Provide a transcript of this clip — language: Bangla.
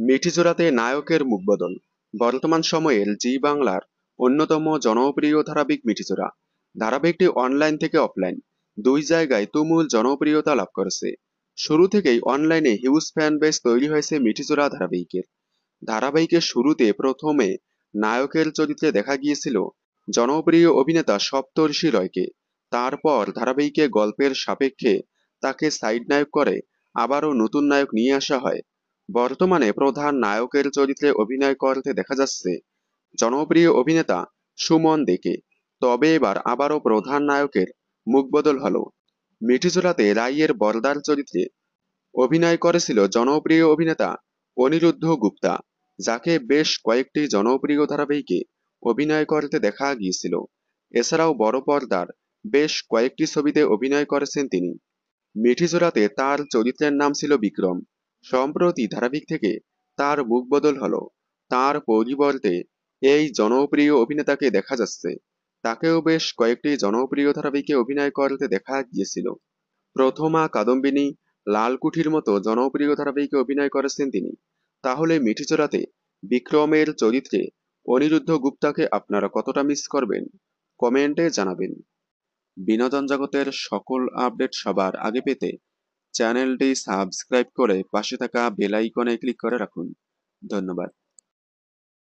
মিঠিজোড়াতে নায়কের মুখবদল। বর্তমান সময়ের জি বাংলার অন্যতম জনপ্রিয় ধারাবাহিক মিঠিজোড়া। ধারাবাহিকটি অনলাইন থেকে অফলাইন দুই জায়গায় তুমুল জনপ্রিয়তা লাভ করেছে। শুরু থেকেই অনলাইনে হিউজ ফ্যান বেস তৈরি হয়েছে মিঠিজোড়া ধারাবাহিকের। ধারাবাহিকের শুরুতে প্রথমে নায়কের চরিত্রে দেখা গিয়েছিল জনপ্রিয় অভিনেতা সপ্তর্ষি রয়কে। তারপর ধারাবাহিকে গল্পের সাপেক্ষে তাকে সাইড নায়ক করে আবারও নতুন নায়ক নিয়ে আসা হয়। বর্তমানে প্রধান নায়কের চরিত্রে অভিনয় করতে দেখা যাচ্ছে জনপ্রিয় অভিনেতা সুমন দেকে। তবে এবার আবারও প্রধান নায়কের মুখবদল হলো। মিঠিজোড়াতে রাইয়ের বরদার চরিত্রে অভিনয় করেছিল জনপ্রিয় অভিনেতা অনিরুদ্ধ গুপ্তা, যাকে বেশ কয়েকটি জনপ্রিয় ধারাবাহিকে অভিনয় করতে দেখা গিয়েছিল। এছাড়াও বড় পর্দার বেশ কয়েকটি ছবিতে অভিনয় করেছেন তিনি। মিঠিজোড়াতে তার চরিত্রের নাম ছিল বিক্রম। সম্প্রতি ধারাবাহিক থেকে তার মুখ বদল হলো। তার পরিবর্তে এই জনপ্রিয় অভিনেতাকে দেখা যাচ্ছে। তাকেও বেশ কয়েকটি জনপ্রিয় ধারাবাহিকে অভিনয় করতে দেখা গিয়েছিল। প্রথমা কাদম্বিনী, লালকুঠির মতো জনপ্রিয় ধারাবাহিকে অভিনয় করেছেন তিনি। তাহলে মিঠিজোড়াতে বিক্রমের চরিত্রে অনিরুদ্ধ গুপ্তাকে আপনারা কতটা মিস করবেন কমেন্টে জানাবেন। বিনোদন জগতের সকল আপডেট সবার আগে পেতে চ্যানেলটি সাবস্ক্রাইব করে পাশে থাকা বেল আইকনে ক্লিক করে রাখুন। ধন্যবাদ।